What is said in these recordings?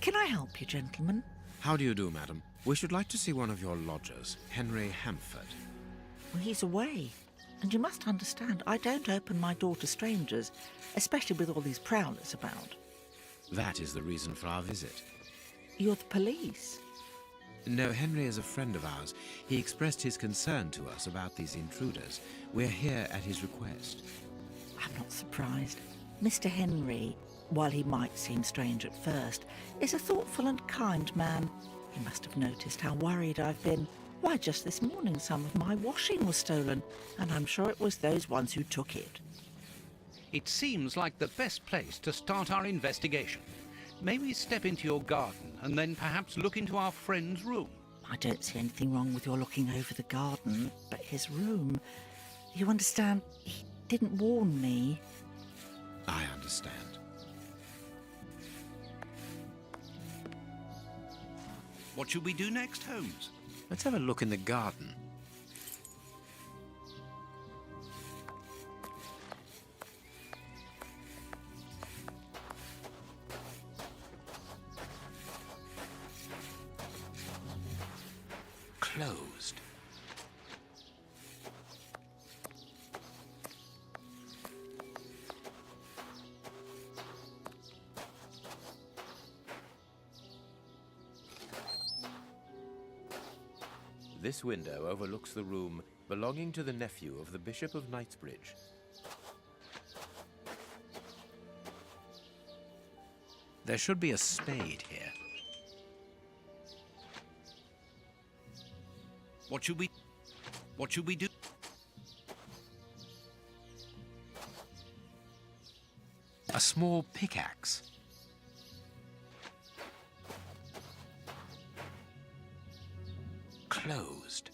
Can I help you, gentlemen? How do you do, madam? We should like to see one of your lodgers, Henry Hampford. Well, he's away. And you must understand, I don't open my door to strangers, especially with all these prowlers about. That is the reason for our visit. You're the police? No, Henry is a friend of ours. He expressed his concern to us about these intruders. We're here at his request. I'm not surprised. Mr. Henry, while he might seem strange at first, is a thoughtful and kind man. He must have noticed how worried I've been. Why, just this morning some of my washing was stolen, and I'm sure it was those ones who took it. It seems like the best place to start our investigation. May we step into your garden and then perhaps look into our friend's room? I don't see anything wrong with your looking over the garden, but his room... You understand, he didn't warn me. I understand. What should we do next, Holmes? Let's have a look in the garden. Closed. This window overlooks the room belonging to the nephew of the Bishop of Knightsbridge. There should be a spade here. What should we do? A small pickaxe. Closed.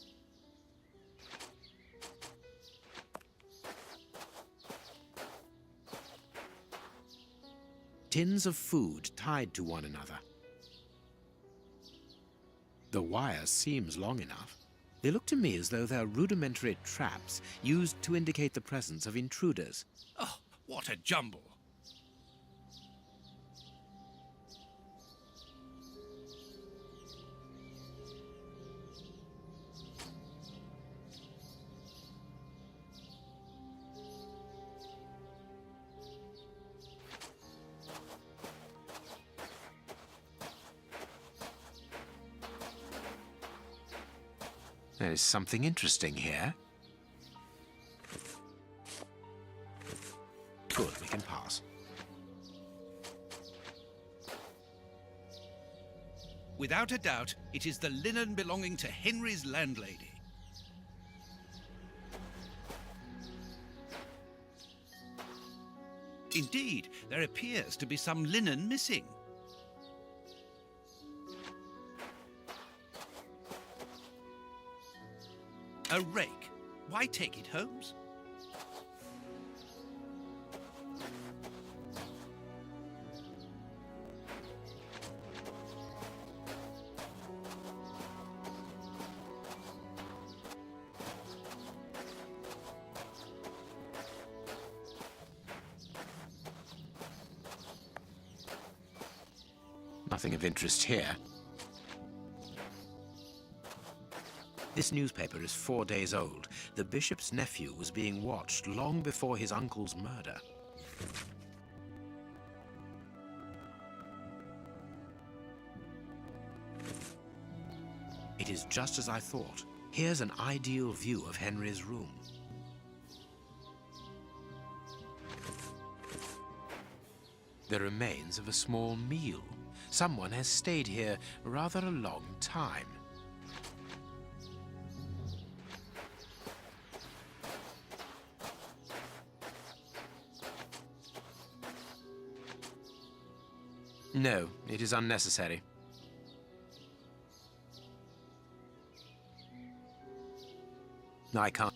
Tins of food tied to one another. The wire seems long enough. They look to me as though they're rudimentary traps used to indicate the presence of intruders. Oh, what a jumble! There is something interesting here. Good, we can pass. Without a doubt, it is the linen belonging to Henry's landlady. Indeed, there appears to be some linen missing. A rake. Why take it, Holmes? Nothing of interest here. This newspaper is 4 days old. The bishop's nephew was being watched long before his uncle's murder. It is just as I thought. Here's an ideal view of Henry's room. The remains of a small meal. Someone has stayed here rather a long time. No, it is unnecessary. I can't.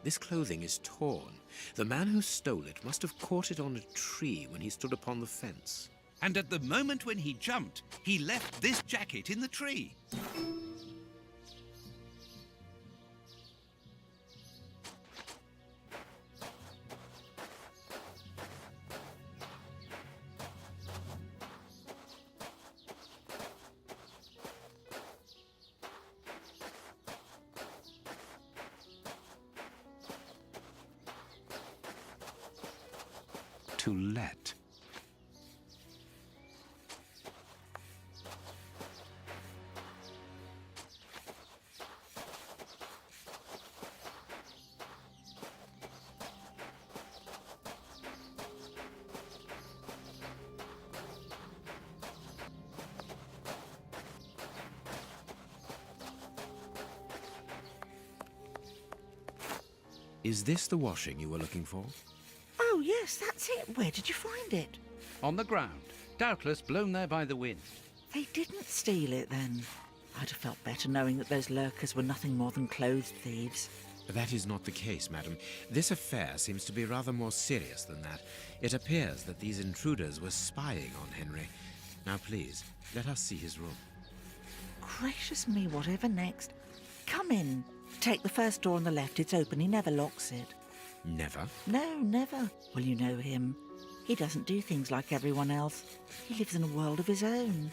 This clothing is torn. The man who stole it must have caught it on a tree when he stood upon the fence. And at the moment when he jumped, he left this jacket in the tree. To let. Is this the washing you were looking for? Oh, yes, that's it. Where did you find it? On the ground, doubtless blown there by the wind. They didn't steal it, then. I'd have felt better knowing that those lurkers were nothing more than clothes thieves. That is not the case, madam. This affair seems to be rather more serious than that. It appears that these intruders were spying on Henry. Now, please, let us see his room. Gracious me, whatever next? Come in. Take the first door on the left. It's open. He never locks it. Never? No, never. Well, you know him. He doesn't do things like everyone else. He lives in a world of his own.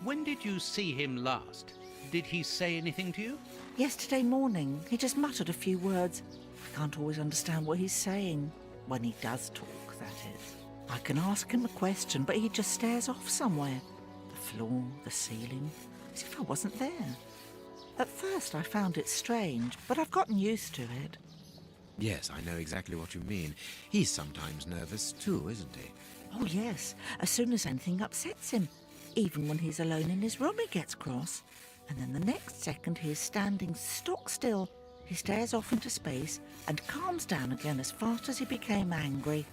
When did you see him last? Did he say anything to you? Yesterday morning, he just muttered a few words. I can't always understand what he's saying. When he does talk, that is. I can ask him a question, but he just stares off somewhere. The floor, the ceiling, as if I wasn't there. At first I found it strange, but I've gotten used to it. Yes, I know exactly what you mean. He's sometimes nervous too, isn't he? Oh, yes. As soon as anything upsets him. Even when he's alone in his room, he gets cross. And then the next second he is standing stock still. He stares off into space and calms down again as fast as he became angry.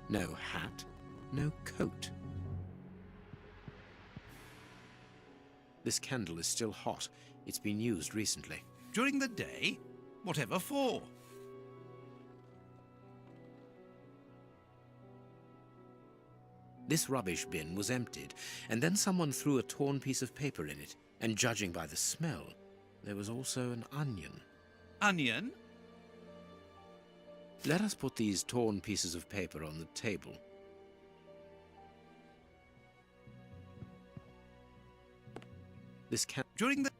No hat, no coat. This candle is still hot. It's been used recently. During the day? Whatever for? This rubbish bin was emptied, and then someone threw a torn piece of paper in it, and judging by the smell, there was also an onion. Onion? Let us put these torn pieces of paper on the table. This can... During the...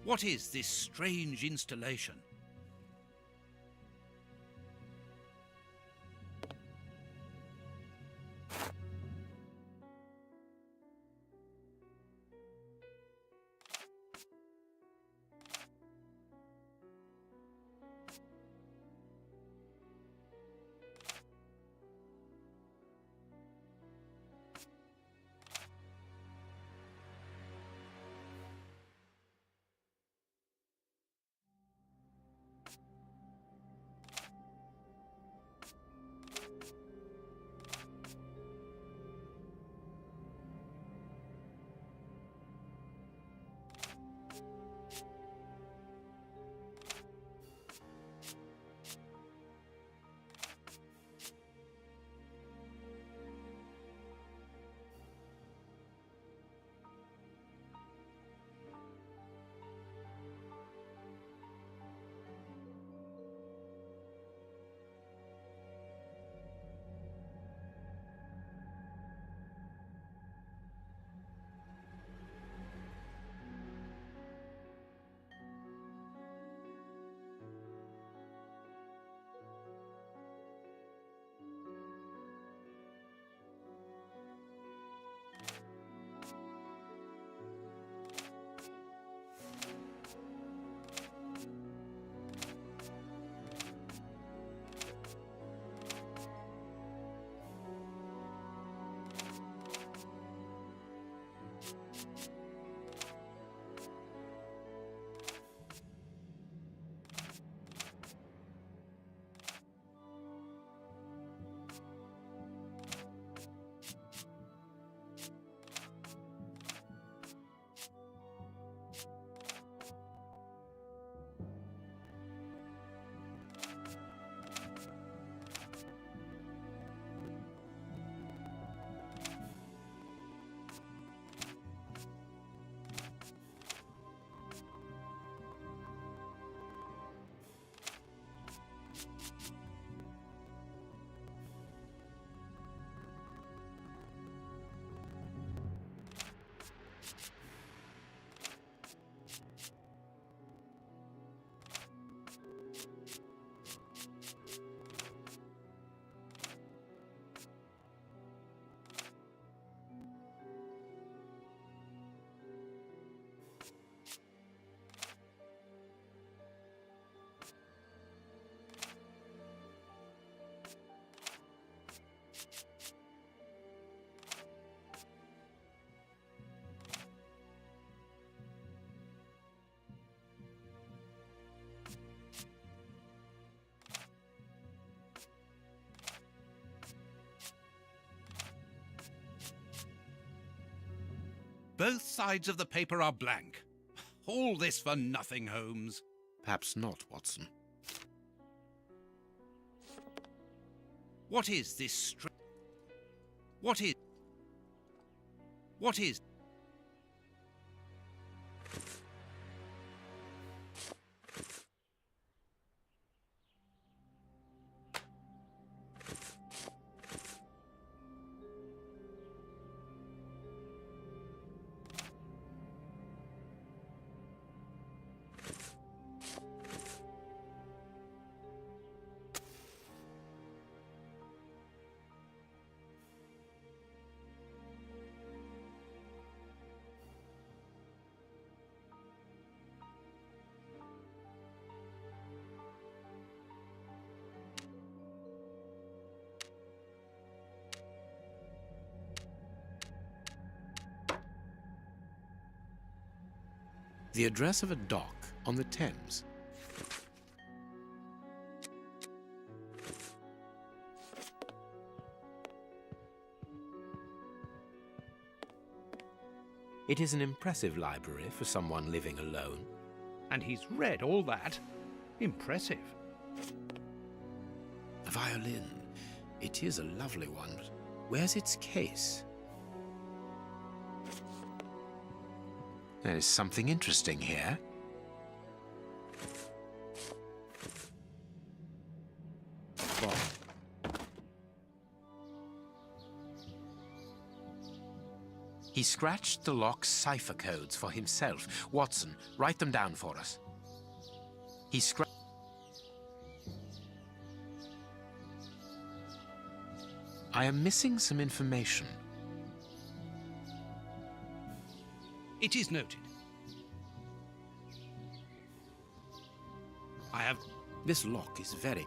What is this strange installation? Both sides of the paper are blank. All this for nothing, Holmes. Perhaps not, Watson. What is this What is... The address of a dock on the Thames. It is an impressive library for someone living alone. And he's read all that. Impressive. A violin. It is a lovely one. But where's its case? There is something interesting here. Bob. He scratched the lock's cipher codes for himself. Watson, write them down for us. He scratched... I am missing some information. It is noted. I have... This lock is very...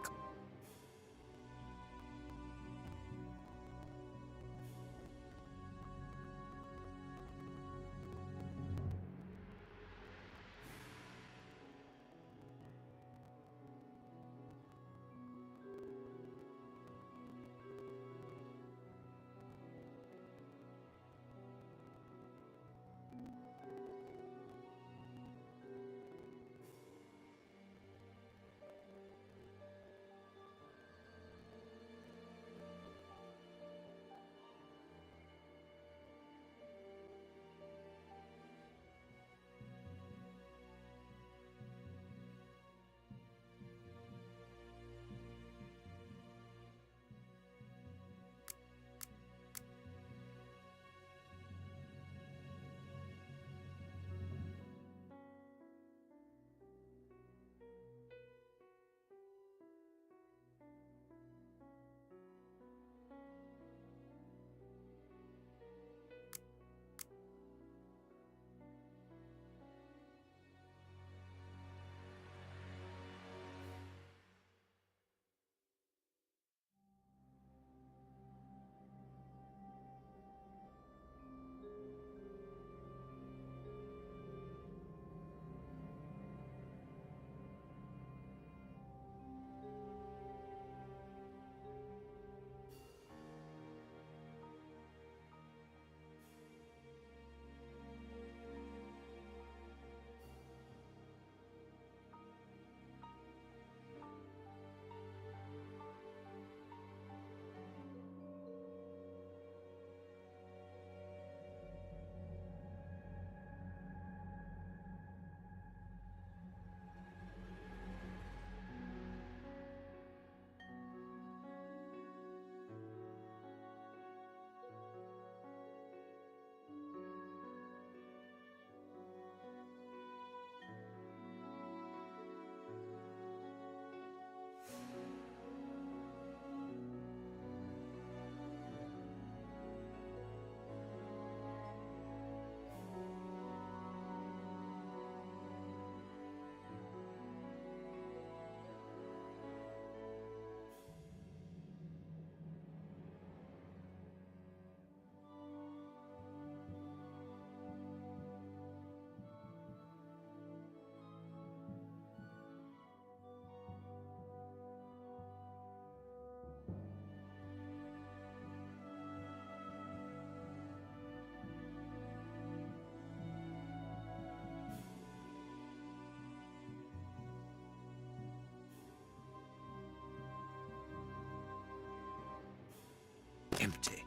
empty.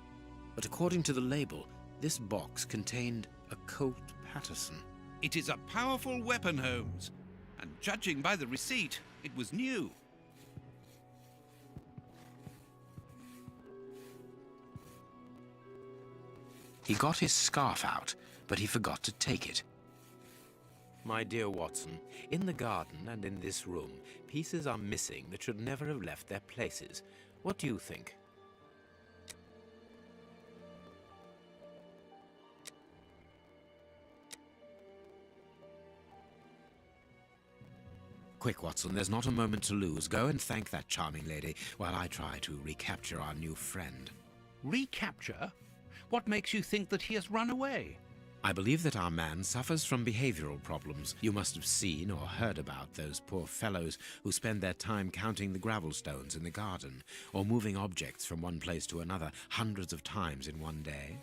But according to the label, this box contained a Colt Patterson. It is a powerful weapon, Holmes. And judging by the receipt, it was new. He got his scarf out, but he forgot to take it. My dear Watson, in the garden and in this room, pieces are missing that should never have left their places. What do you think? Quick, Watson, there's not a moment to lose. Go and thank that charming lady while I try to recapture our new friend. Recapture? What makes you think that he has run away? I believe that our man suffers from behavioral problems. You must have seen or heard about those poor fellows who spend their time counting the gravel stones in the garden, or moving objects from one place to another hundreds of times in one day.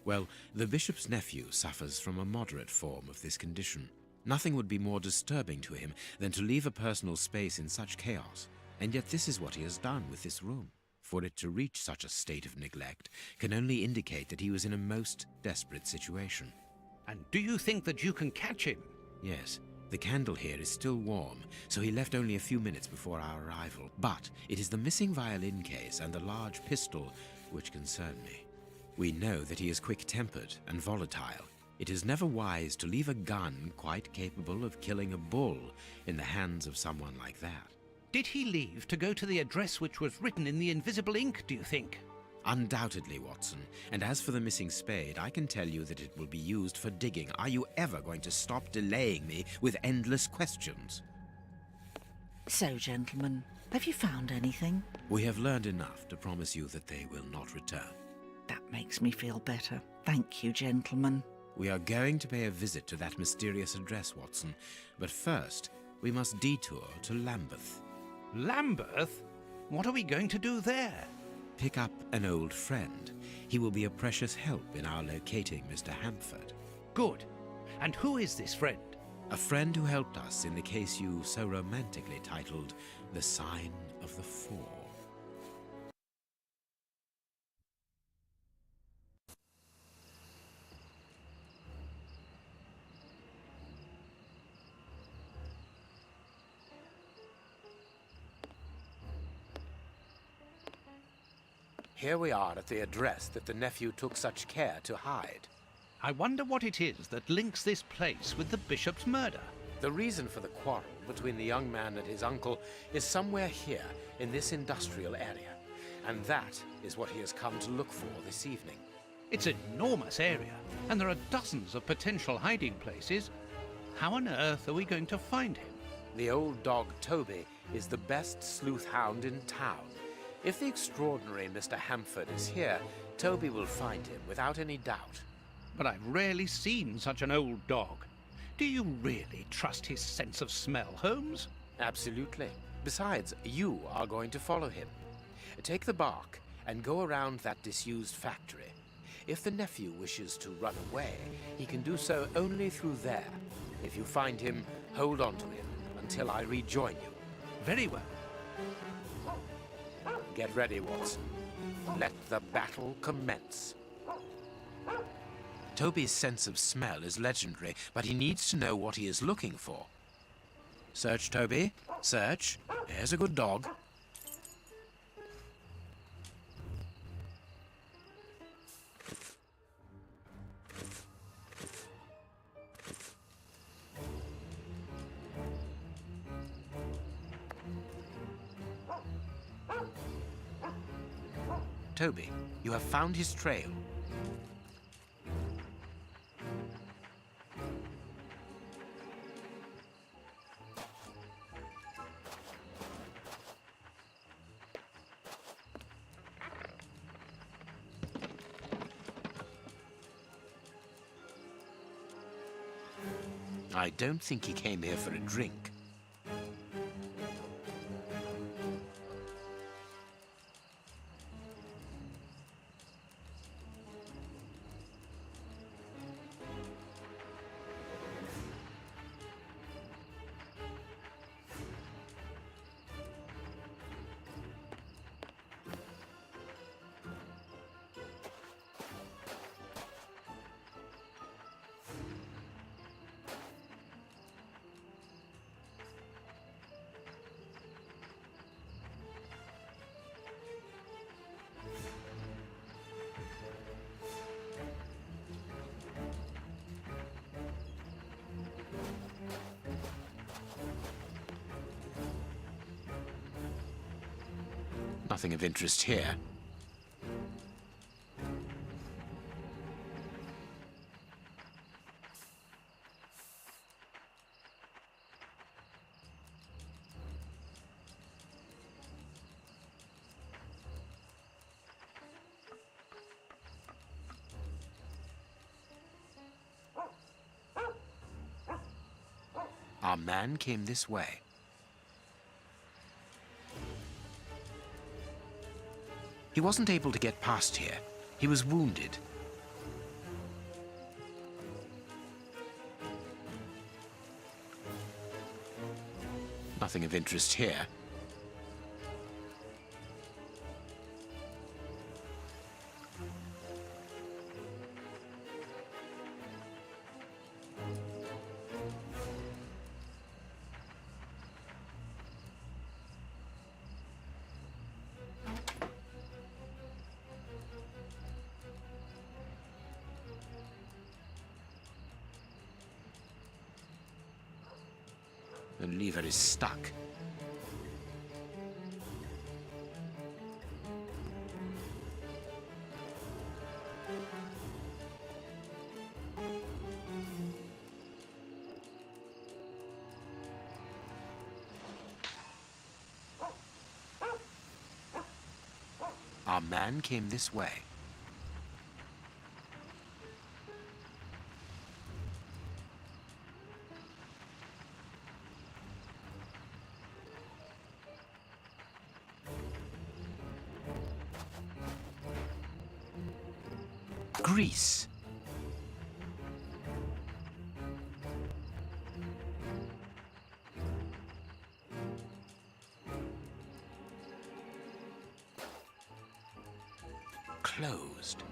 Well, the bishop's nephew suffers from a moderate form of this condition. Nothing would be more disturbing to him than to leave a personal space in such chaos, and yet this is what he has done with this room. For it to reach such a state of neglect can only indicate that he was in a most desperate situation. And do you think that you can catch him? Yes, the candle here is still warm, so he left only a few minutes before our arrival. But it is the missing violin case and the large pistol which concern me. We know that he is quick-tempered and volatile. It is never wise to leave a gun quite capable of killing a bull in the hands of someone like that. Did he leave to go to the address which was written in the invisible ink, do you think? Undoubtedly, Watson. And as for the missing spade, I can tell you that it will be used for digging. Are you ever going to stop delaying me with endless questions? So, gentlemen, have you found anything? We have learned enough to promise you that they will not return. That makes me feel better. Thank you, gentlemen. We are going to pay a visit to that mysterious address, Watson. But first, we must detour to Lambeth. Lambeth? What are we going to do there? Pick up an old friend. He will be a precious help in our locating Mr. Hampford. Good. And who is this friend? A friend who helped us in the case you so romantically titled The Sign of the Four. Here we are at the address that the nephew took such care to hide. I wonder what it is that links this place with the bishop's murder. The reason for the quarrel between the young man and his uncle is somewhere here in this industrial area, and that is what he has come to look for this evening. It's an enormous area, and there are dozens of potential hiding places. How on earth are we going to find him? The old dog Toby is the best sleuth hound in town. If the extraordinary Mr. Hampford is here, Toby will find him without any doubt. But I've rarely seen such an old dog. Do you really trust his sense of smell, Holmes? Absolutely. Besides, you are going to follow him. Take the bark and go around that disused factory. If the nephew wishes to run away, he can do so only through there. If you find him, hold on to him until I rejoin you. Very well. Get ready, Watson. Let the battle commence. Toby's sense of smell is legendary, but he needs to know what he is looking for. Search, Toby. Search. There's a good dog. Toby, you have found his trail. I don't think he came here for a drink. Nothing of interest here. Our man came this way. He wasn't able to get past here. He was wounded. Nothing of interest here. The lever is stuck. Our man came this way. Grease. Closed.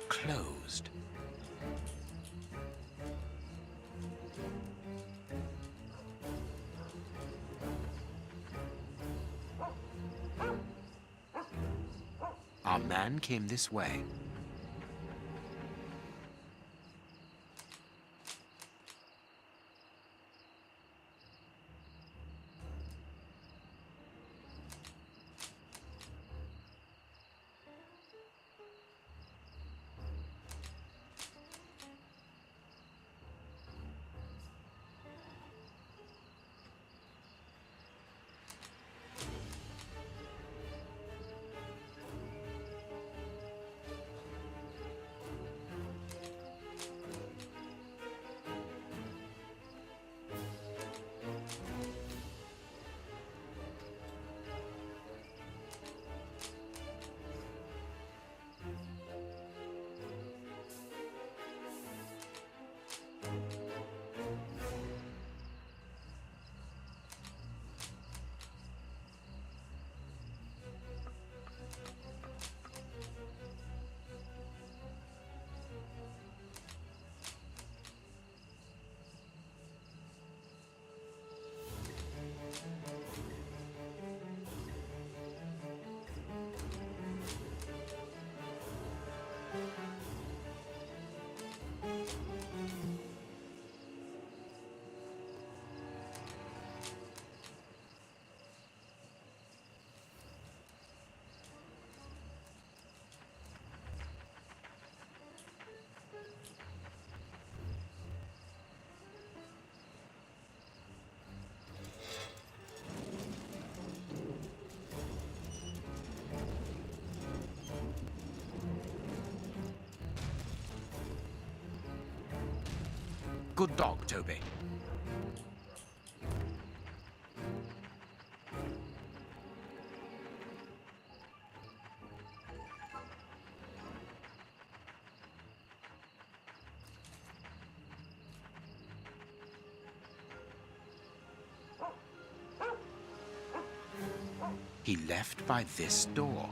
Closed. Our man came this way. Good dog, Toby. He left by this door.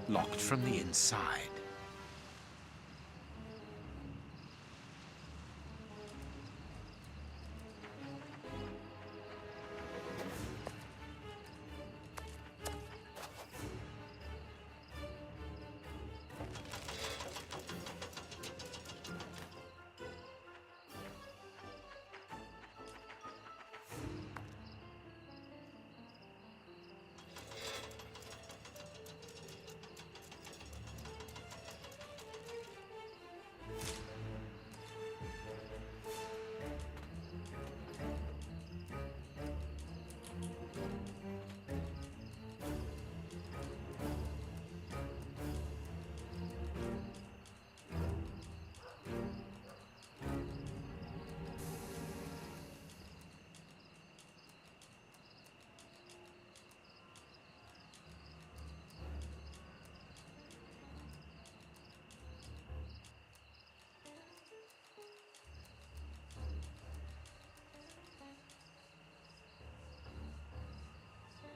Locked from the inside.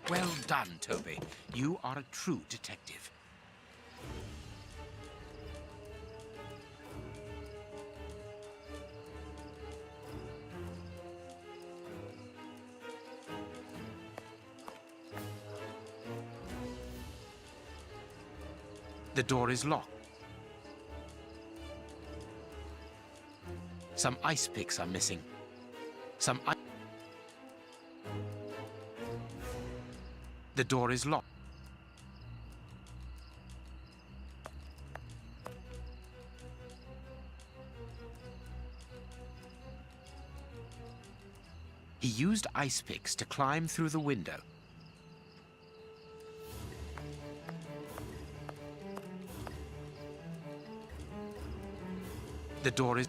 Well done, Toby. You are a true detective. The door is locked. Some ice picks are missing. The door is locked. He used ice picks to climb through the window. The door is...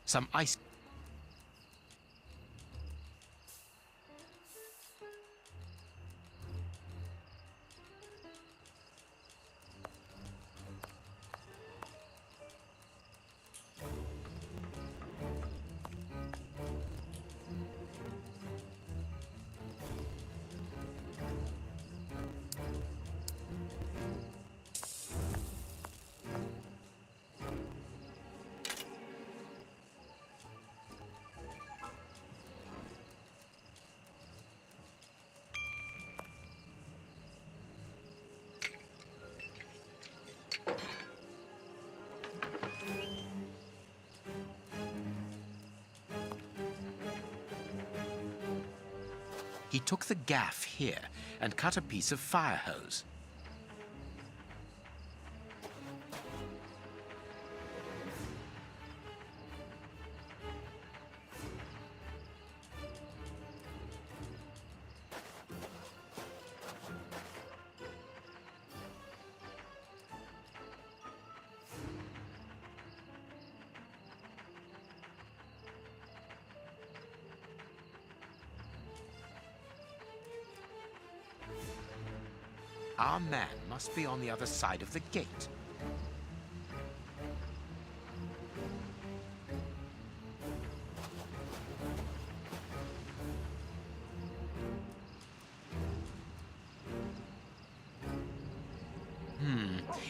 Some ice... He took the gaff here and cut a piece of fire hose. Our man must be on the other side of the gate.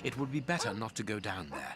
It would be better not to go down there.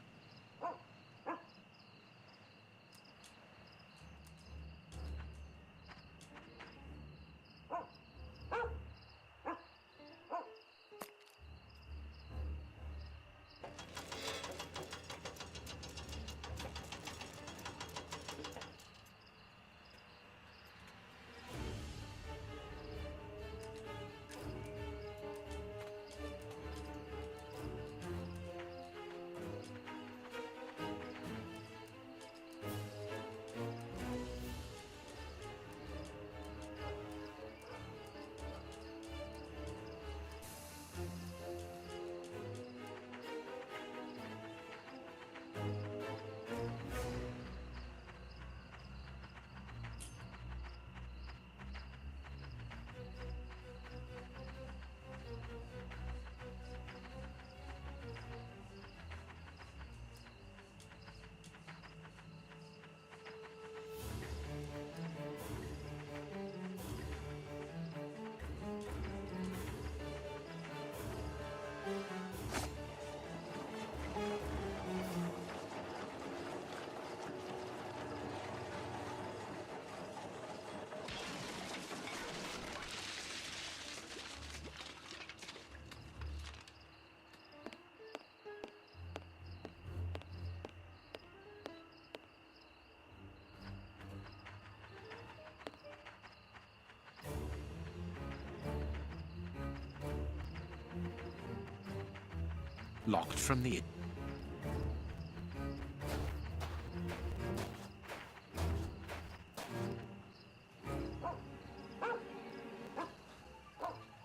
Locked from the...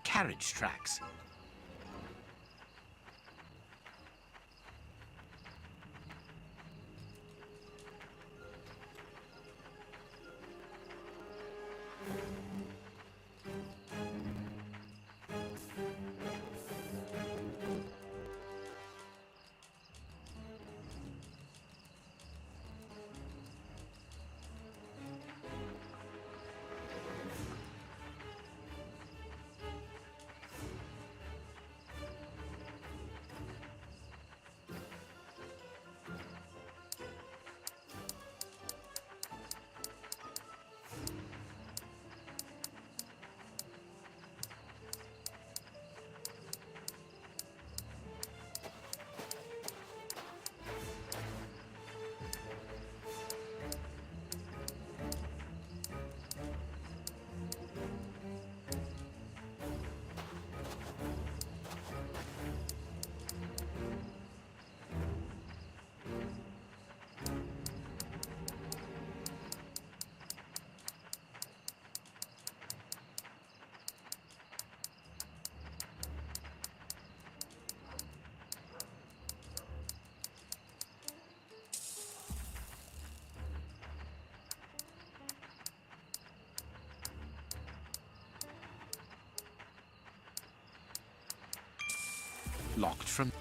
Carriage tracks. Locked from...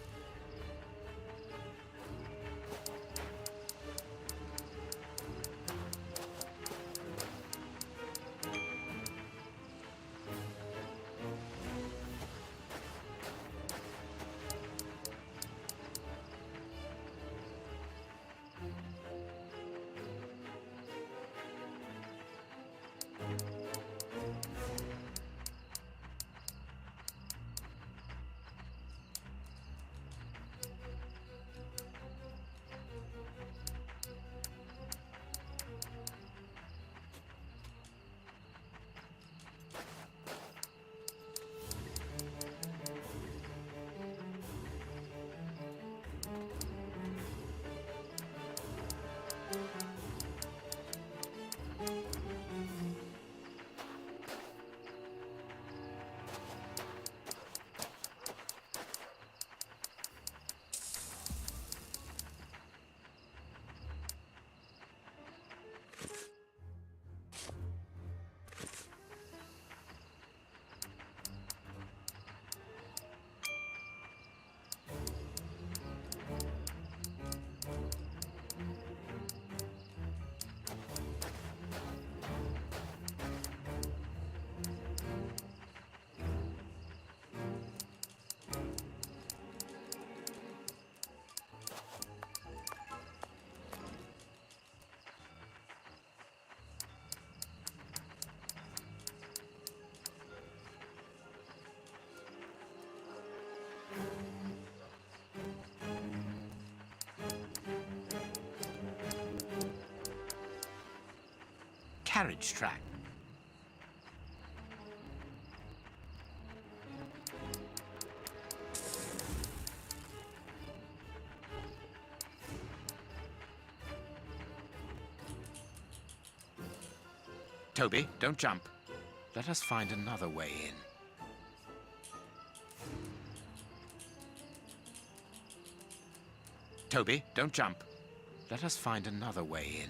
Carriage track. Toby, don't jump. Let us find another way in. Toby, don't jump. Let us find another way in.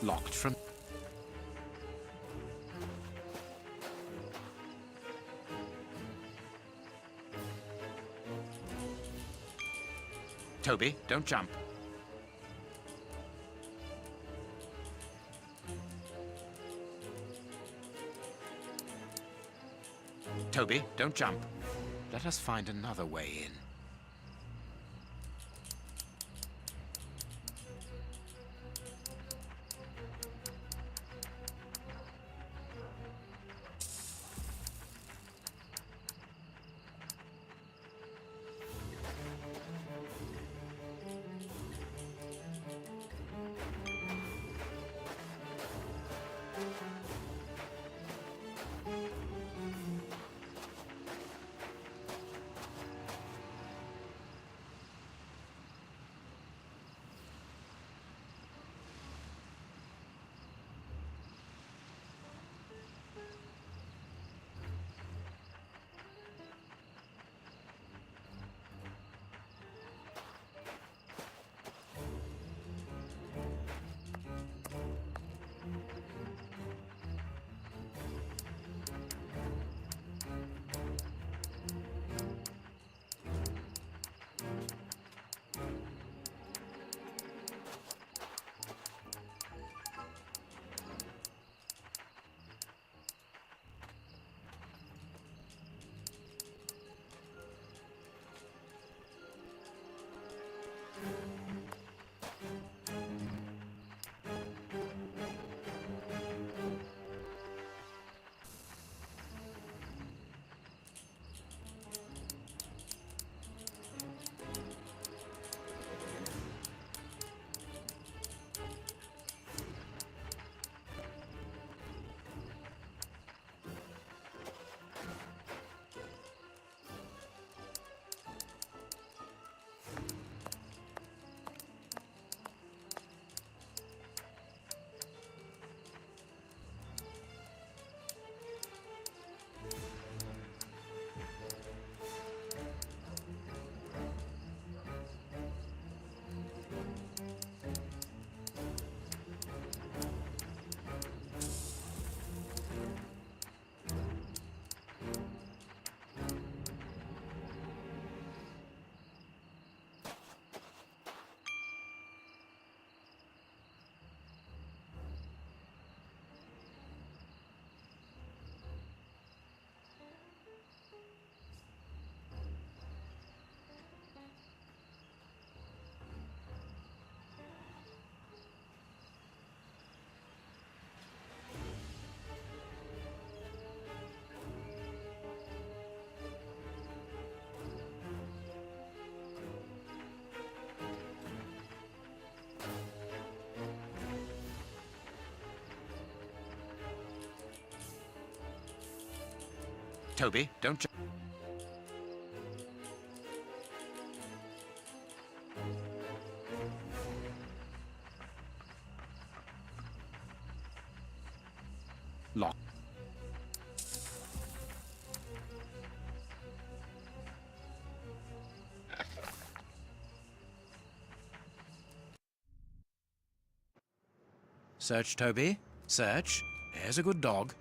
Locked from... Toby, don't jump. Toby, don't jump. Let us find another way in. Toby, don't jump. Lock. Search, Toby. Search. There's a good dog.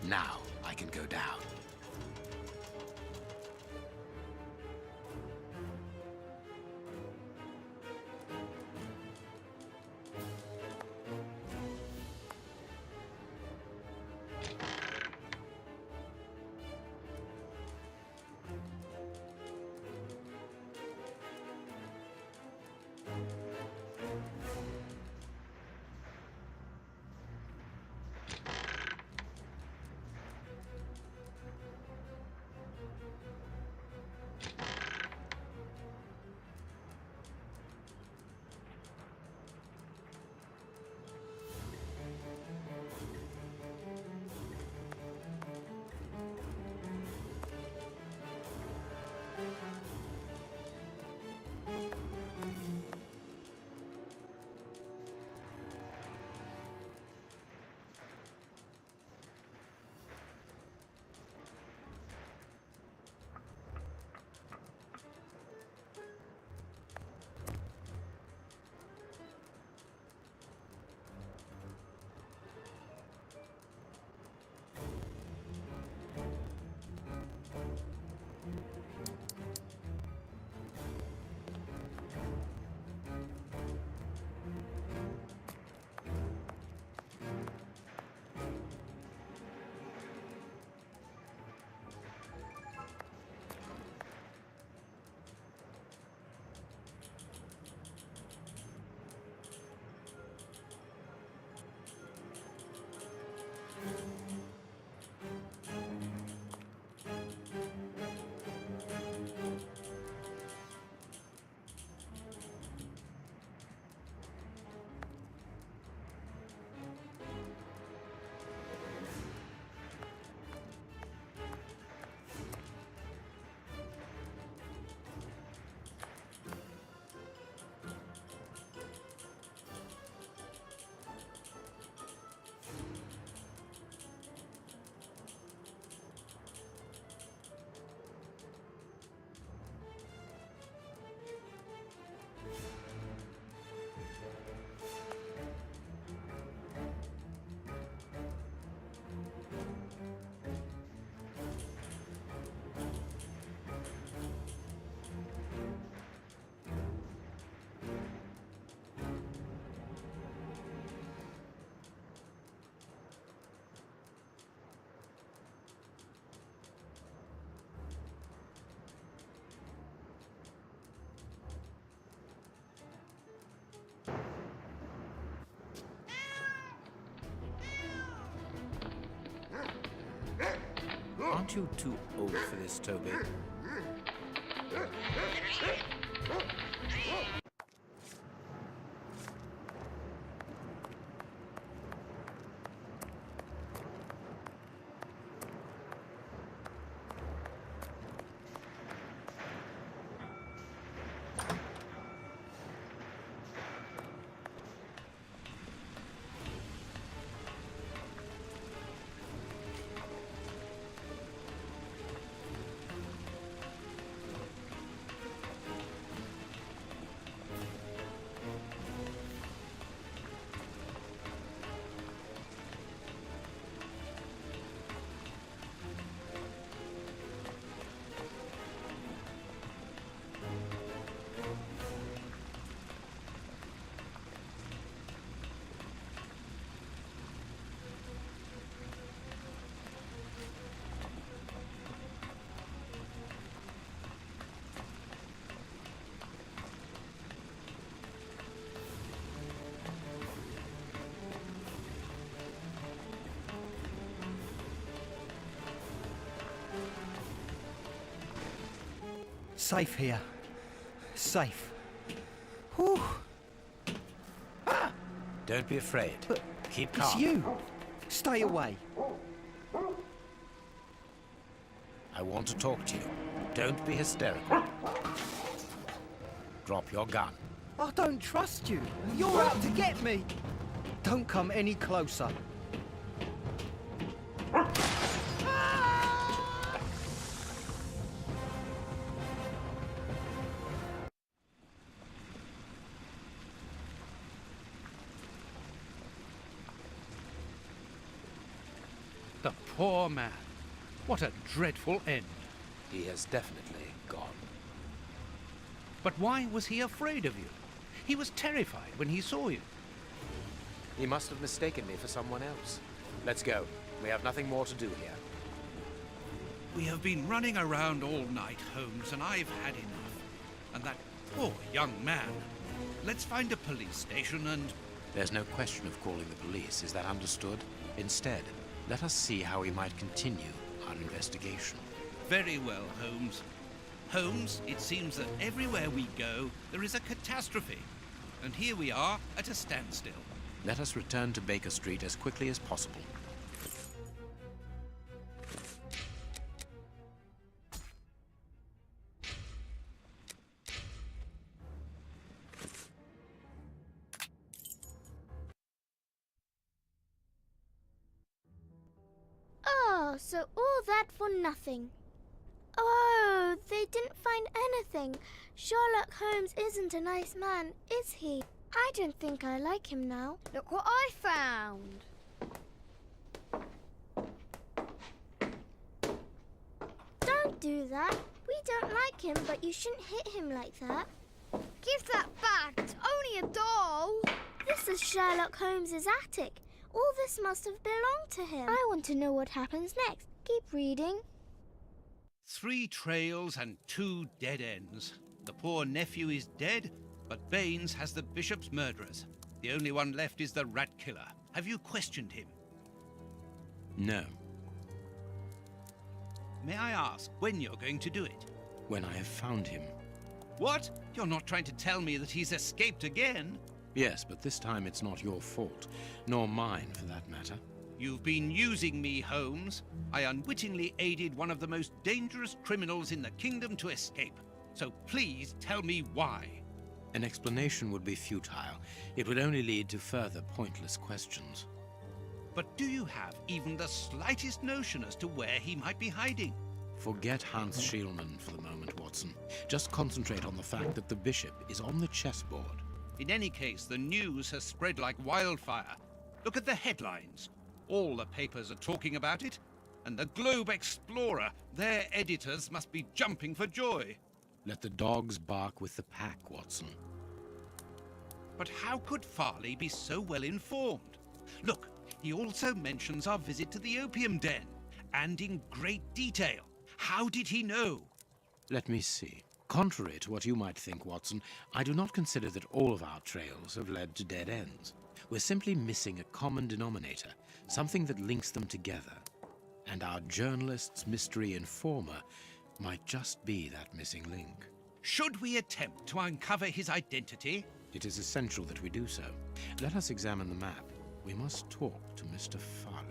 Now I can go down. Aren't you too old for this, Toby? Safe here. Safe. Whew. Don't be afraid. But Keep it's calm. you. Stay away. I want to talk to you. Don't be hysterical. Drop your gun. I don't trust you. You're out to get me. Don't come any closer. The poor man. What a dreadful end. He has definitely gone. But why was he afraid of you? He was terrified when he saw you. He must have mistaken me for someone else. Let's go. We have nothing more to do here. We have been running around all night, Holmes, and I've had enough. And that poor young man. Let's find a police station and... There's no question of calling the police. Is that understood? Instead, let us see how we might continue our investigation. Very well, Holmes. Holmes, it seems that everywhere we go, there is a catastrophe. And here we are at a standstill. Let us return to Baker Street as quickly as possible. Oh, so all that for nothing. Oh, they didn't find anything. Sherlock Holmes isn't a nice man, is he? I don't think I like him now. Look what I found. Don't do that. We don't like him, but you shouldn't hit him like that. Give that back. It's only a doll. This is Sherlock Holmes's attic. All this must have belonged to him. I want to know what happens next. Keep reading. 3 trails and 2 dead ends. The poor nephew is dead, but Baines has the bishop's murderers. The only one left is the rat killer. Have you questioned him? No. May I ask when you're going to do it? When I have found him. What? You're not trying to tell me that he's escaped again? Yes, but this time it's not your fault, nor mine for that matter. You've been using me, Holmes. I unwittingly aided one of the most dangerous criminals in the kingdom to escape. So please tell me why. An explanation would be futile. It would only lead to further pointless questions. But do you have even the slightest notion as to where he might be hiding? Forget Hans Schielmann for the moment, Watson. Just concentrate on the fact that the bishop is on the chessboard. In any case, the news has spread like wildfire. Look at the headlines. All the papers are talking about it. And the Globe Explorer, their editors must be jumping for joy. Let the dogs bark with the pack, Watson. But how could Farley be so well informed? Look, he also mentions our visit to the opium den, and in great detail. How did he know? Let me see. Contrary to what you might think, Watson, I do not consider that all of our trails have led to dead ends. We're simply missing a common denominator, something that links them together. And our journalist's mystery informer might just be that missing link. Should we attempt to uncover his identity? It is essential that we do so. Let us examine the map. We must talk to Mr. Farley.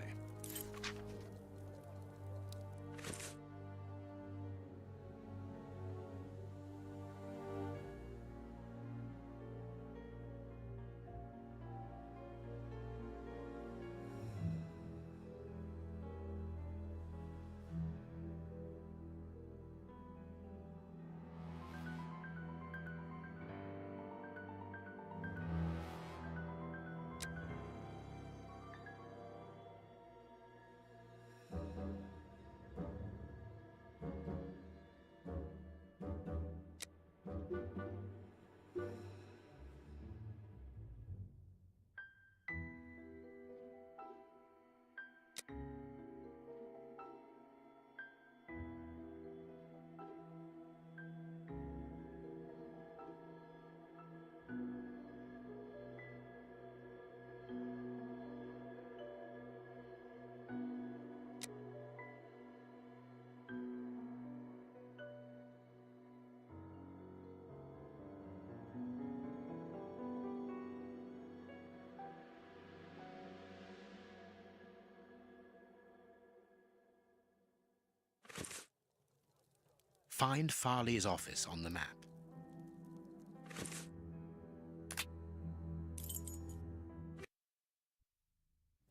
Find Farley's office on the map.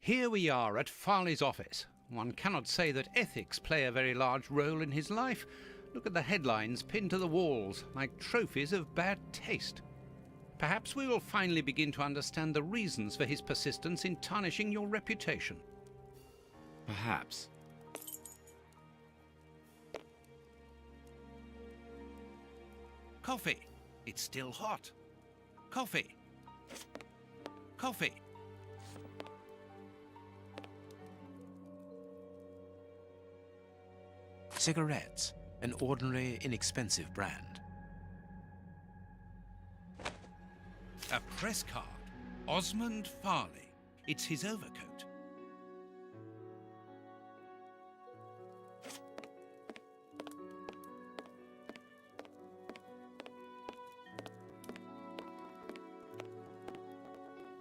Here we are at Farley's office. One cannot say that ethics play a very large role in his life. Look at the headlines pinned to the walls, like trophies of bad taste. Perhaps we will finally begin to understand the reasons for his persistence in tarnishing your reputation. Perhaps. Coffee. It's still hot. Coffee. Coffee. Cigarettes, an ordinary, inexpensive brand. A press card. Osmond Farley. It's his overcoat.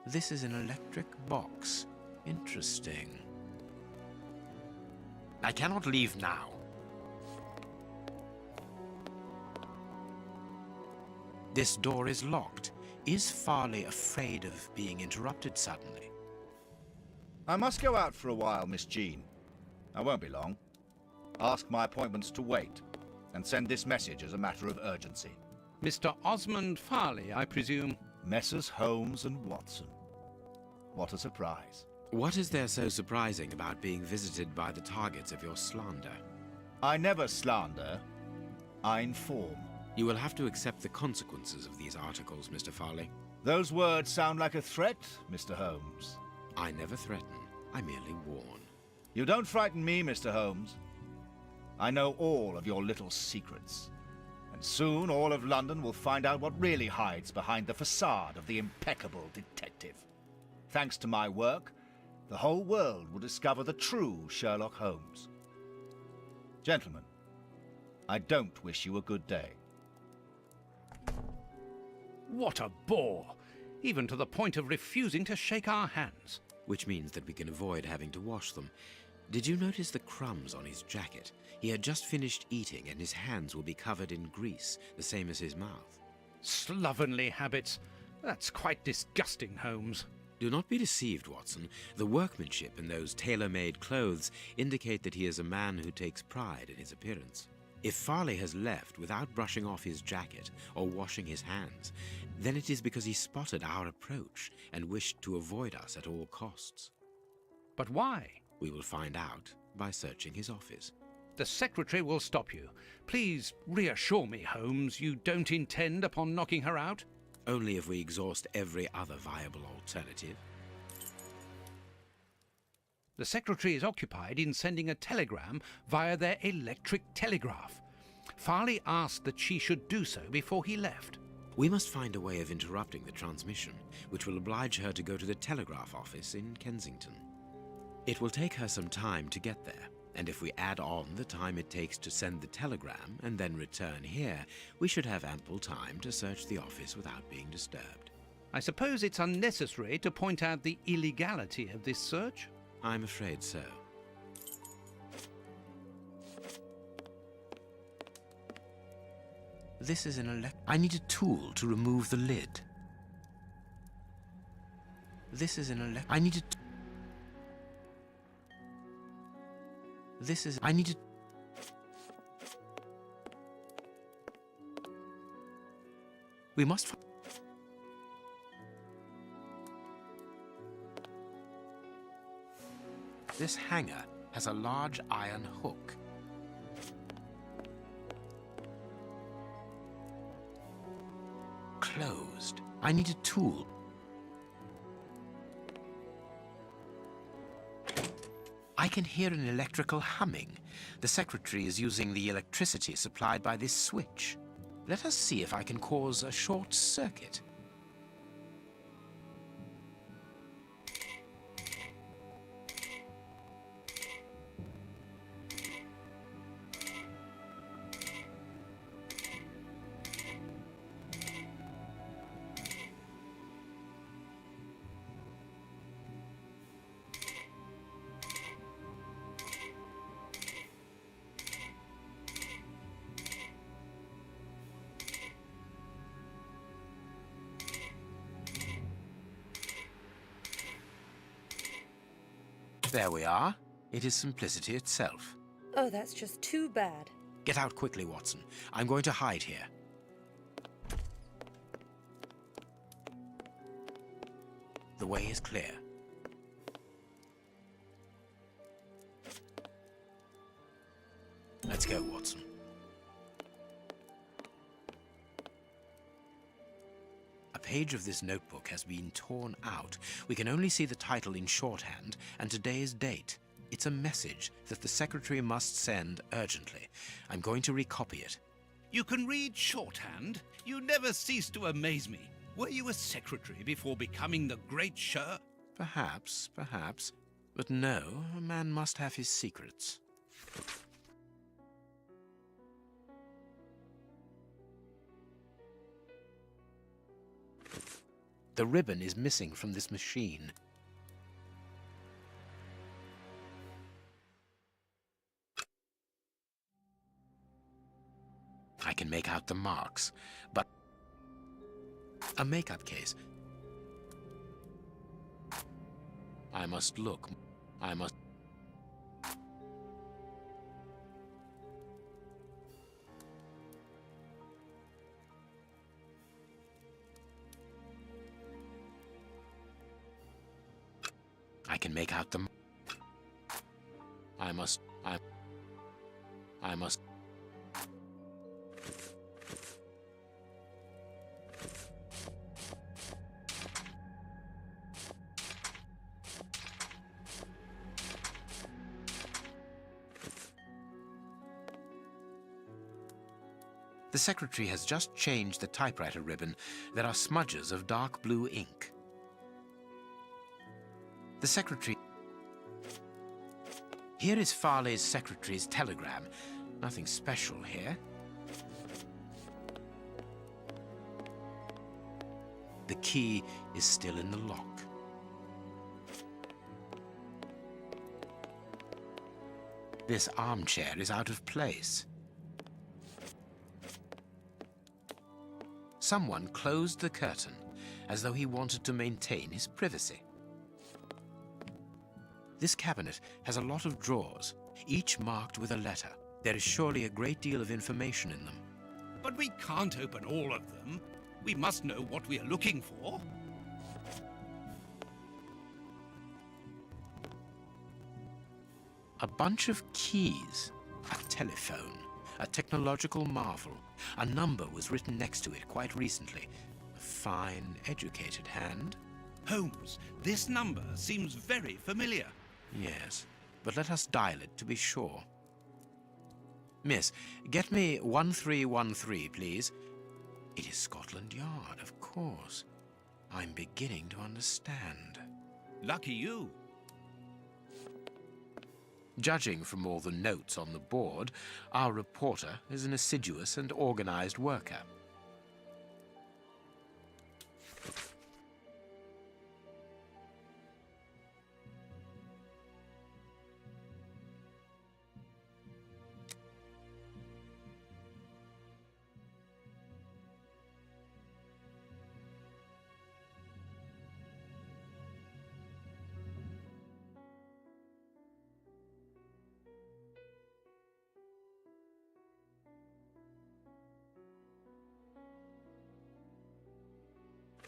This is an electric box. Interesting. I cannot leave now. This door is locked. Is Farley afraid of being interrupted suddenly? I must go out for a while, Miss Jean. I won't be long. Ask my appointments to wait, and send this message as a matter of urgency. Mr. Osmond Farley, I presume. Messrs. Holmes and Watson. What a surprise. What is there so surprising about being visited by the targets of your slander? I never slander. I inform. You will have to accept the consequences of these articles, Mr. Farley. Those words sound like a threat, Mr. Holmes. I never threaten. I merely warn. You don't frighten me, Mr. Holmes. I know all of your little secrets. And soon all of London will find out what really hides behind the facade of the impeccable detective. Thanks to my work, the whole world will discover the true Sherlock Holmes. Gentlemen, I don't wish you a good day. What a bore! Even to the point of refusing to shake our hands. Which means that we can avoid having to wash them. Did you notice the crumbs on his jacket? He had just finished eating and his hands will be covered in grease, the same as his mouth. Slovenly habits. That's quite disgusting, Holmes. Do not be deceived, Watson. The workmanship in those tailor-made clothes indicate that he is a man who takes pride in his appearance. If Farley has left without brushing off his jacket or washing his hands, then it is because he spotted our approach and wished to avoid us at all costs. But why? We will find out by searching his office. The secretary will stop you. Please reassure me, Holmes, you don't intend upon knocking her out? Only if we exhaust every other viable alternative. The secretary is occupied in sending a telegram via their electric telegraph. Farley asked that she should do so before he left. We must find a way of interrupting the transmission, which will oblige her to go to the telegraph office in Kensington. It will take her some time to get there. And if we add on the time it takes to send the telegram and then return here, we should have ample time to search the office without being disturbed. I suppose it's unnecessary to point out the illegality of this search? I'm afraid so. This is an I need a tool to remove the lid. This is an I need a This is I need a We must This hanger has a large iron hook. Closed. I need a tool. I can hear an electrical humming. The secretary is using the electricity supplied by this switch. Let us see if I can cause a short circuit. There we are. It is simplicity itself. Oh, that's just too bad. Get out quickly, Watson. I'm going to hide here. The way is clear. Let's go, Watson. A page of this notebook has been torn out. We can only see the title in shorthand and today's date. It's a message that the secretary must send urgently. I'm going to recopy it. You can read shorthand? You never cease to amaze me. Were you a secretary before becoming the great Sher? Perhaps, perhaps. But no, a man must have his secrets. The ribbon is missing from this machine. I can make out the marks, but a makeup case. I must look. I must. I can make out the. I must. I must. The secretary has just changed the typewriter ribbon. There are smudges of dark blue ink. The secretary... Here is Farley's secretary's telegram. Nothing special here. The key is still in the lock. This armchair is out of place. Someone closed the curtain, as though he wanted to maintain his privacy. This cabinet has a lot of drawers, each marked with a letter. There is surely a great deal of information in them. But we can't open all of them. We must know what we are looking for. A bunch of keys, a telephone, a technological marvel. A number was written next to it quite recently. A fine, educated hand. Holmes, this number seems very familiar. Yes, but let us dial it to be sure. Miss, get me 1313, please. It is Scotland Yard, of course. I'm beginning to understand. Lucky you. Judging from all the notes on the board, our reporter is an assiduous and organized worker.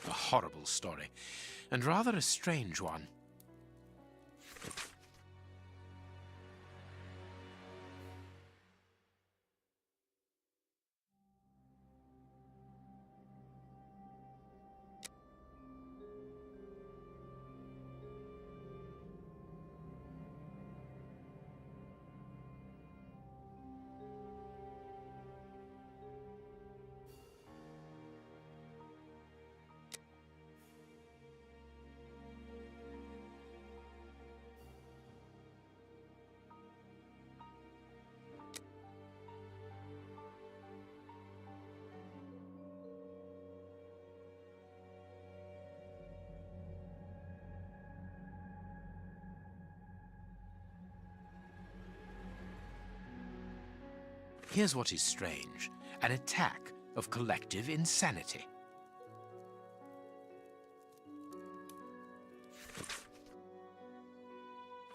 A horrible story, and rather a strange one. Here's what is strange: an attack of collective insanity.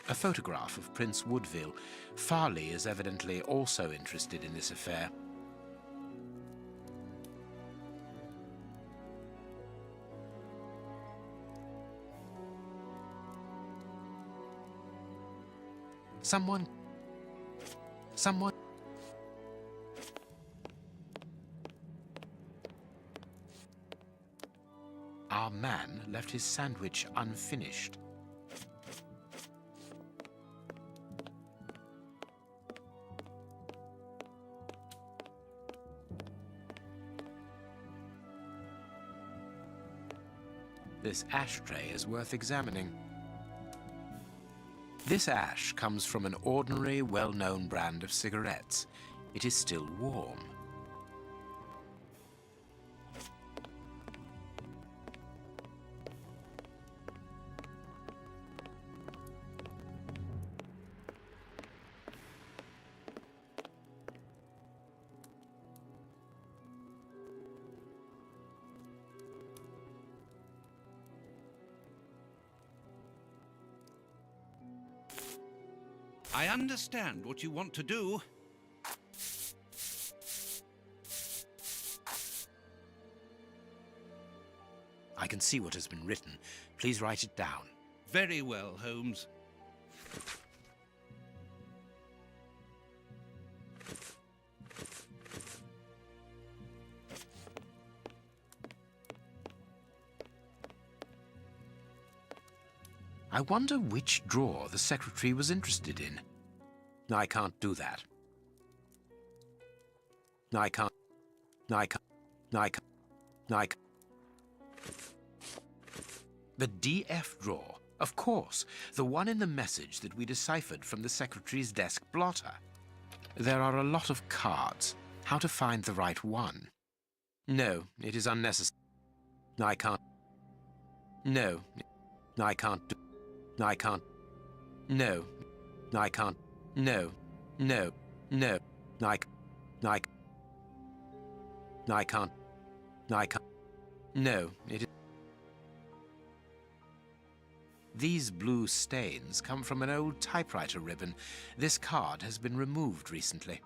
A photograph of Prince Woodville. Farley is evidently also interested in this affair. Someone... Our man left his sandwich unfinished. This ashtray is worth examining. This ash comes from an ordinary, well-known brand of cigarettes. It is still warm. I understand what you want to do. I can see what has been written. Please write it down. Very well, Holmes. I wonder which drawer the secretary was interested in. I can't do that. I can't. I can't. I can't. I can't. The DF drawer, of course, the one in the message that we deciphered from the secretary's desk blotter. There are a lot of cards. How to find the right one? No, it is unnecessary. I can't. No, I can't do. I can't. No, I can't. No, no, no. I can't. I can't. No, it is. These blue stains come from an old typewriter ribbon. This card has been removed recently.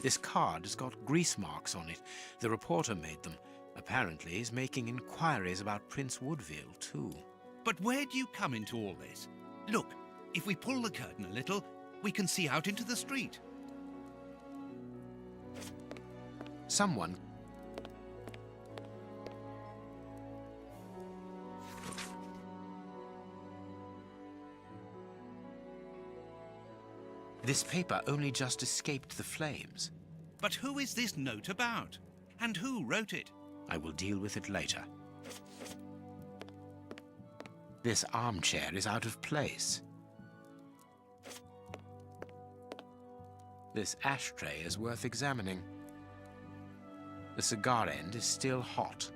This card has got grease marks on it. The reporter made them. Apparently, he's making inquiries about Prince Woodville, too. But where do you come into all this? Look, if we pull the curtain a little, we can see out into the street. Someone... This paper only just escaped the flames. But who is this note about? And who wrote it? I will deal with it later. This armchair is out of place. This ashtray is worth examining. The cigar end is still hot.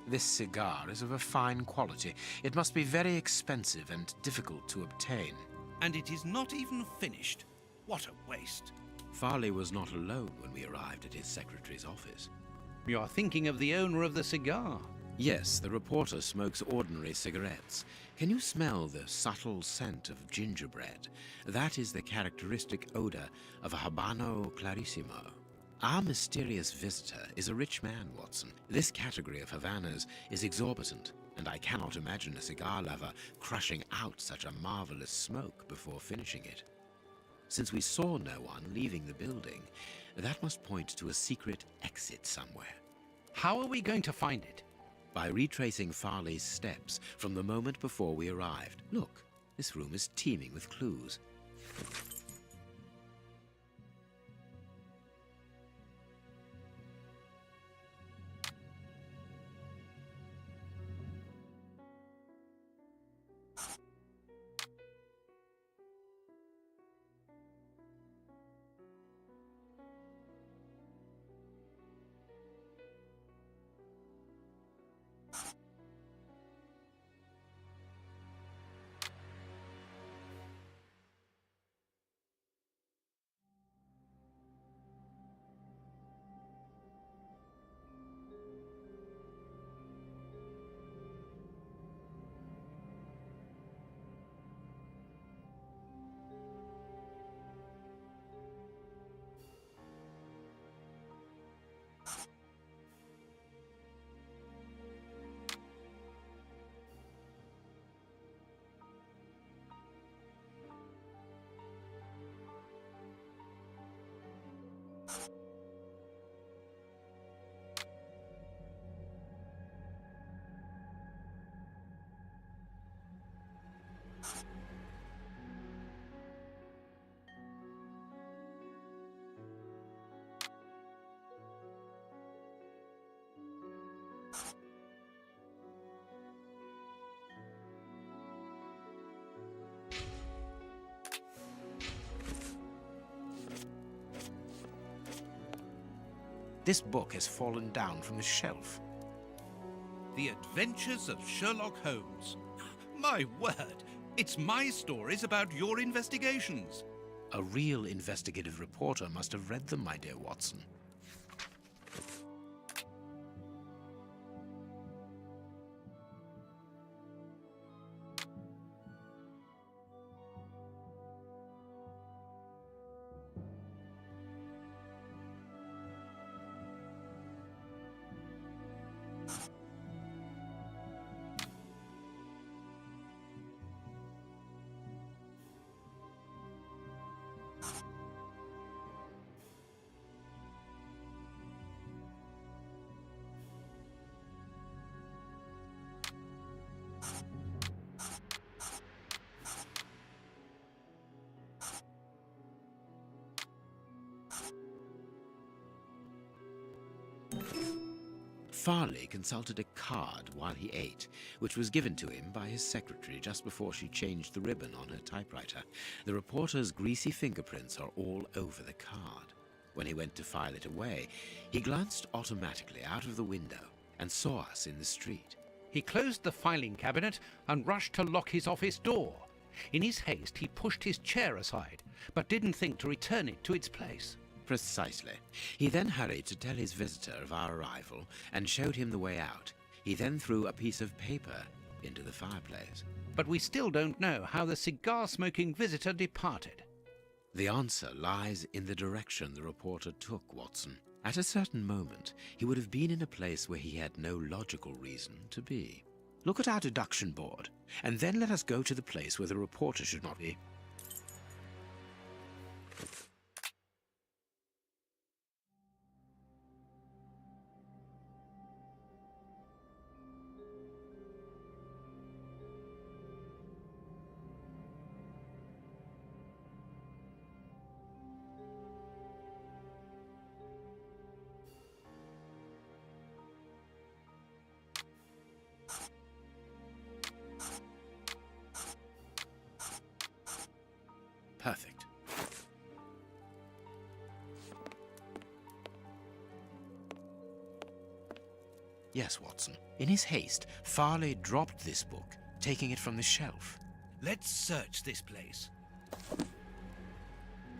This cigar is of a fine quality. It must be very expensive and difficult to obtain. And it is not even finished. What a waste. Farley was not alone when we arrived at his secretary's office. You're thinking of the owner of the cigar. Yes, the reporter smokes ordinary cigarettes. Can you smell the subtle scent of gingerbread? That is the characteristic odor of a Habano Clarissimo. Our mysterious visitor is a rich man, Watson. This category of Havanas is exorbitant, and I cannot imagine a cigar lover crushing out such a marvelous smoke before finishing it. Since we saw no one leaving the building, that must point to a secret exit somewhere. How are we going to find it? By retracing Farley's steps from the moment before we arrived. Look, this room is teeming with clues. This book has fallen down from the shelf. The Adventures of Sherlock Holmes. My word, it's my stories about your investigations. A real investigative reporter must have read them, my dear Watson. Farley consulted a card while he ate, which was given to him by his secretary just before she changed the ribbon on her typewriter. The reporter's greasy fingerprints are all over the card. When he went to file it away, he glanced automatically out of the window and saw us in the street. He closed the filing cabinet and rushed to lock his office door. In his haste, he pushed his chair aside, but didn't think to return it to its place. Precisely. He then hurried to tell his visitor of our arrival and showed him the way out. He then threw a piece of paper into the fireplace. But we still don't know how the cigar-smoking visitor departed. The answer lies in the direction the reporter took, Watson. At a certain moment, he would have been in a place where he had no logical reason to be. Look at our deduction board, and then let us go to the place where the reporter should not be. Perfect. Yes, Watson. In his haste, Farley dropped this book, taking it from the shelf. Let's search this place.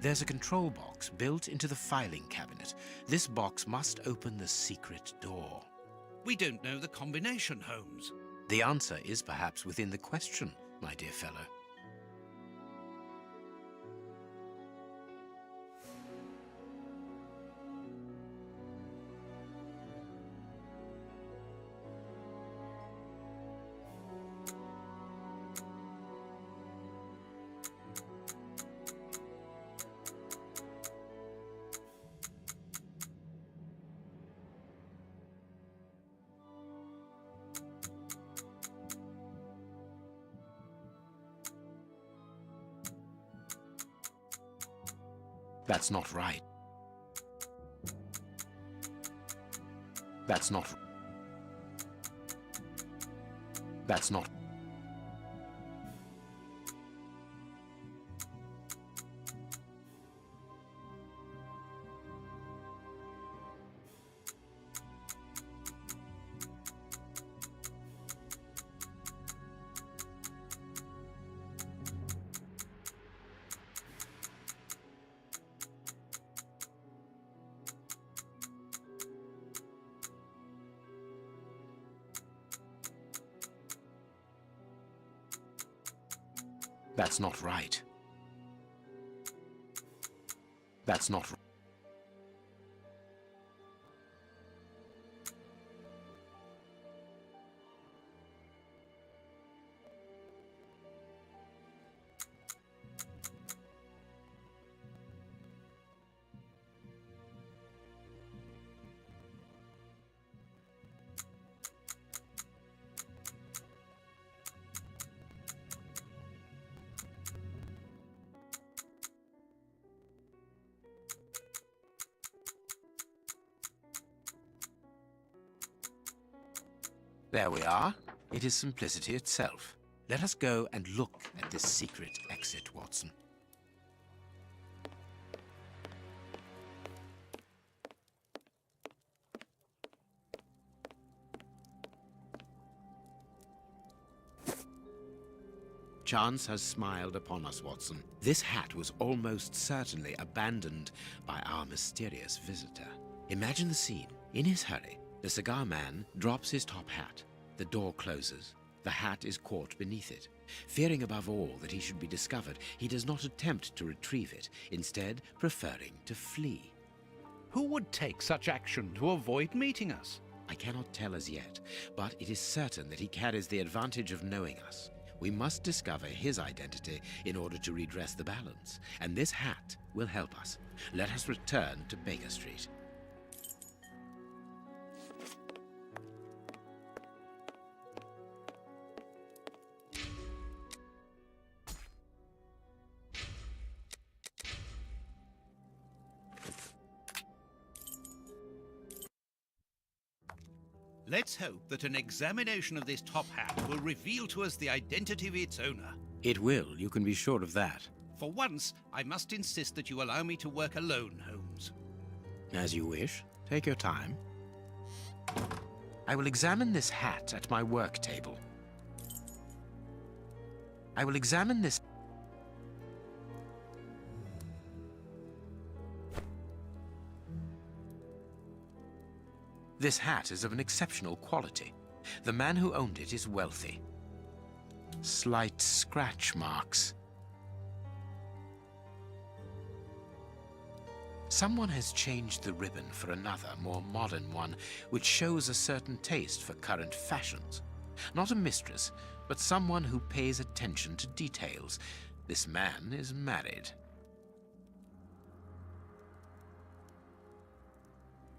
There's a control box built into the filing cabinet. This box must open the secret door. We don't know the combination, Holmes. The answer is perhaps within the question, my dear fellow. That's not right. That's not. That's not. That's not right. That's not right. There we are. It is simplicity itself. Let us go and look at this secret exit, Watson. Chance has smiled upon us, Watson. This hat was almost certainly abandoned by our mysterious visitor. Imagine the scene. In his hurry, the cigar man drops his top hat. The door closes. The hat is caught beneath it. Fearing above all that he should be discovered, he does not attempt to retrieve it, instead preferring to flee. Who would take such action to avoid meeting us? I cannot tell as yet, but it is certain that he carries the advantage of knowing us. We must discover his identity in order to redress the balance, and this hat will help us. Let us return to Baker Street. Let's hope that an examination of this top hat will reveal to us the identity of its owner. It will, you can be sure of that. For once, I must insist that you allow me to work alone, Holmes. As you wish. Take your time. I will examine this hat at my work table. I will examine this... This hat is of an exceptional quality. The man who owned it is wealthy. Slight scratch marks. Someone has changed the ribbon for another, more modern one, which shows a certain taste for current fashions. Not a mistress, but someone who pays attention to details. This man is married.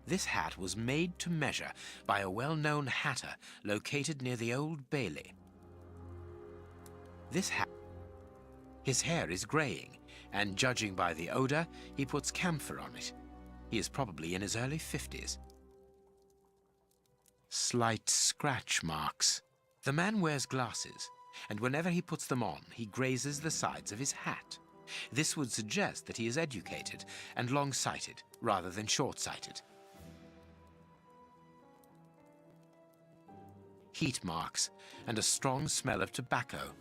This hat was made to measure by a well-known hatter located near the Old Bailey. This hat... His hair is graying, and judging by the odor, he puts camphor on it. He is probably in his early 50s. Slight scratch marks. The man wears glasses, and whenever he puts them on, he grazes the sides of his hat. This would suggest that he is educated and long-sighted rather than short-sighted. Heat marks and a strong smell of tobacco.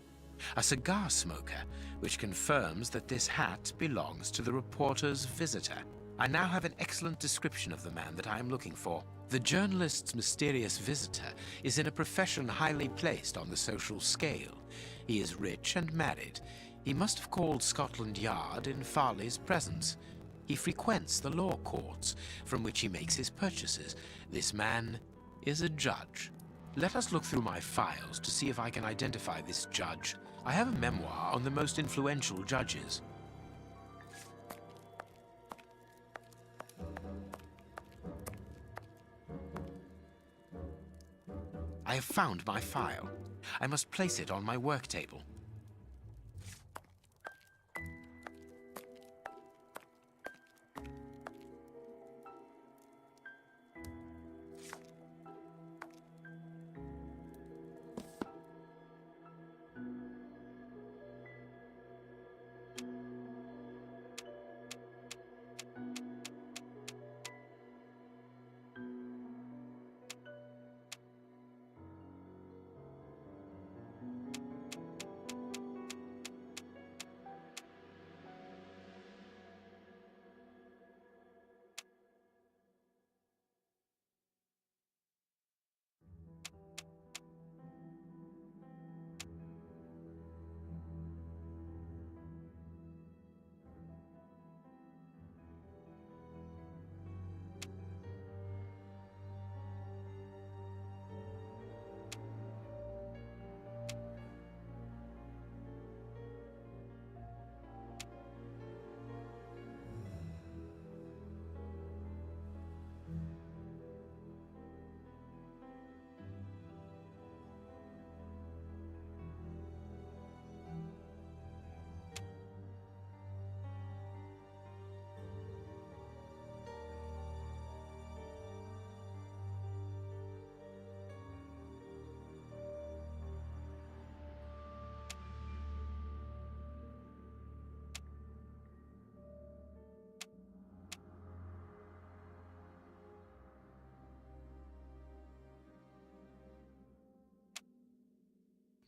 A cigar smoker, which confirms that this hat belongs to the reporter's visitor. I now have an excellent description of the man that I am looking for. The journalist's mysterious visitor is in a profession highly placed on the social scale. He is rich and married. He must have called Scotland Yard in Farley's presence. He frequents the law courts, from which he makes his purchases. This man is a judge. Let us look through my files to see if I can identify this judge. I have a memoir on the most influential judges. I have found my file. I must place it on my work table.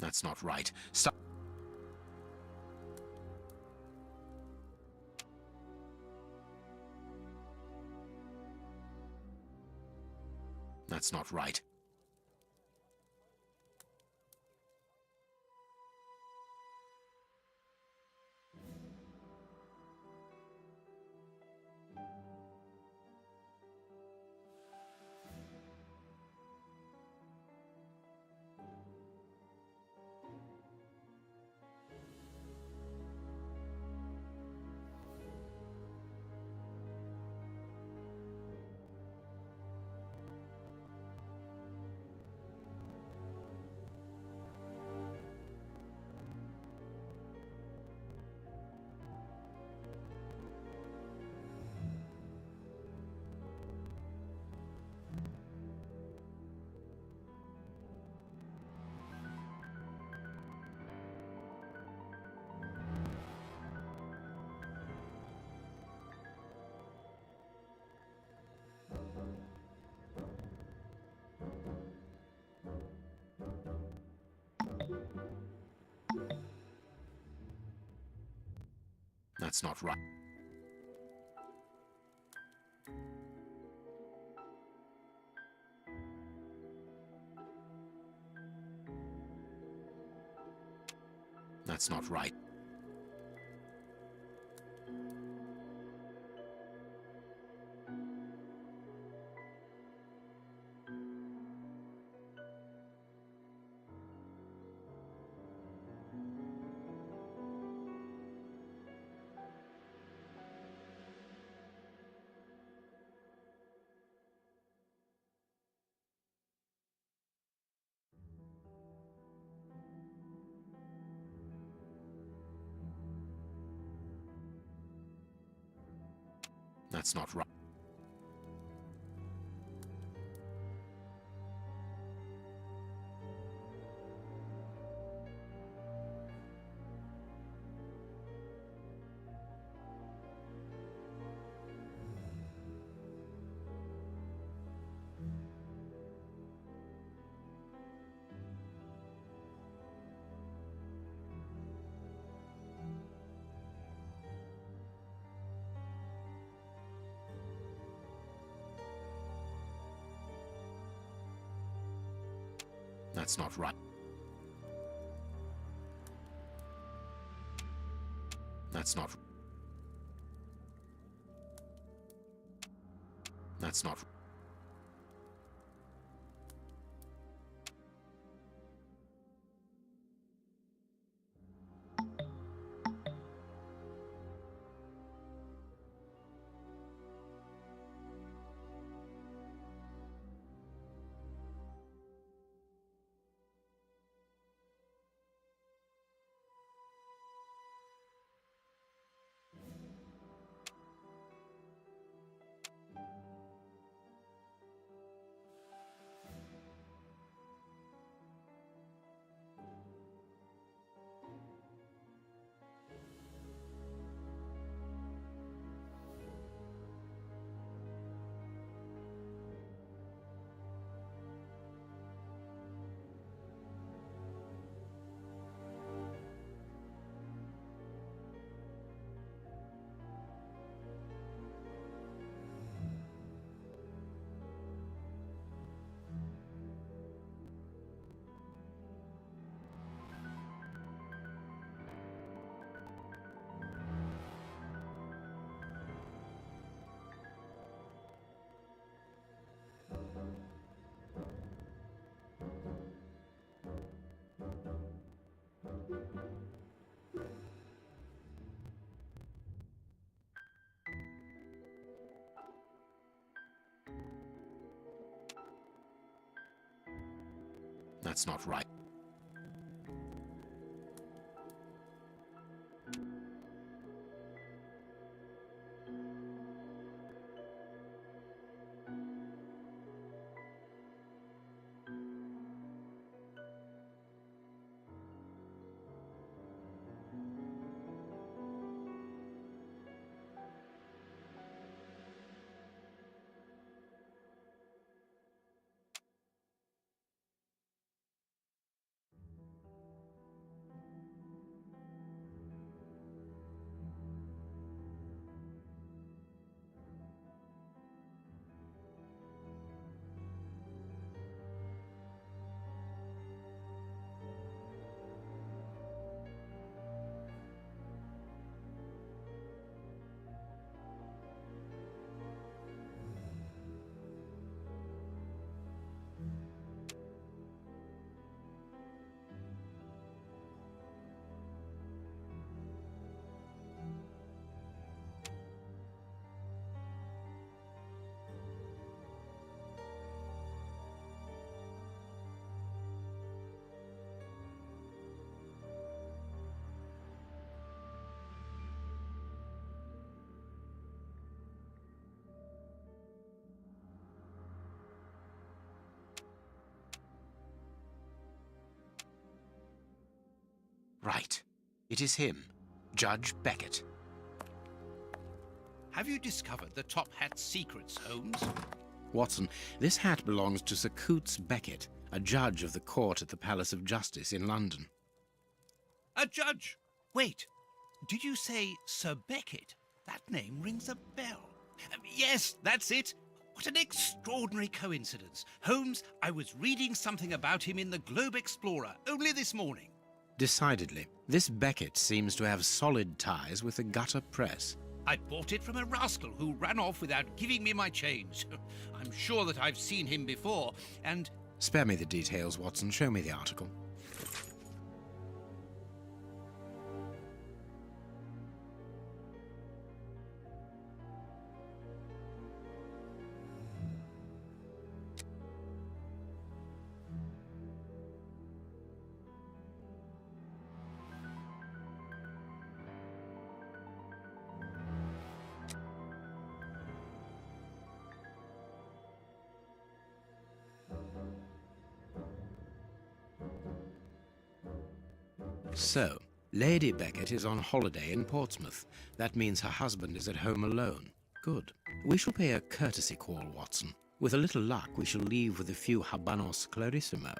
That's not right. That's not right. That's not right. That's not right. That's not right. That's not right. That's not... That's not... That's not right. Right. It is him, Judge Beckett. Have you discovered the top hat's secrets, Holmes? Watson, this hat belongs to Sir Coots Beckett, a judge of the court at the Palace of Justice in London. A judge? Wait, did you say Sir Beckett? That name rings a bell. Yes, that's it. What an extraordinary coincidence. Holmes, I was reading something about him in the Globe Explorer only this morning. Decidedly, this Beckett seems to have solid ties with the gutter press. I bought it from a rascal who ran off without giving me my change. I'm sure that I've seen him before, and... Spare me the details, Watson. Show me the article. So, Lady Beckett is on holiday in Portsmouth. That means her husband is at home alone. Good. We shall pay a courtesy call, Watson. With a little luck, we shall leave with a few habanos clarissimo.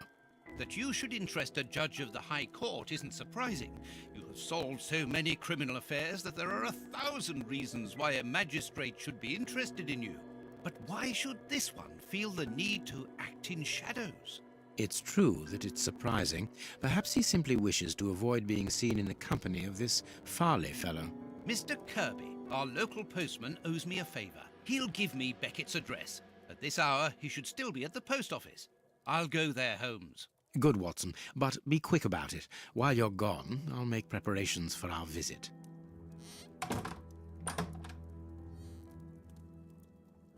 That you should interest a judge of the High Court isn't surprising. You have solved so many criminal affairs that there are 1,000 reasons why a magistrate should be interested in you. But why should this one feel the need to act in shadows? It's true that it's surprising. Perhaps he simply wishes to avoid being seen in the company of this Farley fellow. Mr. Kirby, our local postman, owes me a favour. He'll give me Beckett's address. At this hour, he should still be at the post office. I'll go there, Holmes. Good, Watson, but be quick about it. While you're gone, I'll make preparations for our visit.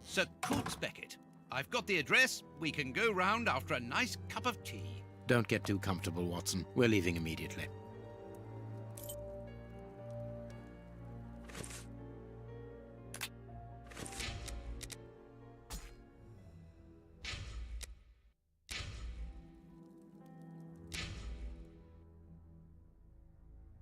Sir Coutts Beckett. I've got the address. We can go round after a nice cup of tea. Don't get too comfortable, Watson. We're leaving immediately.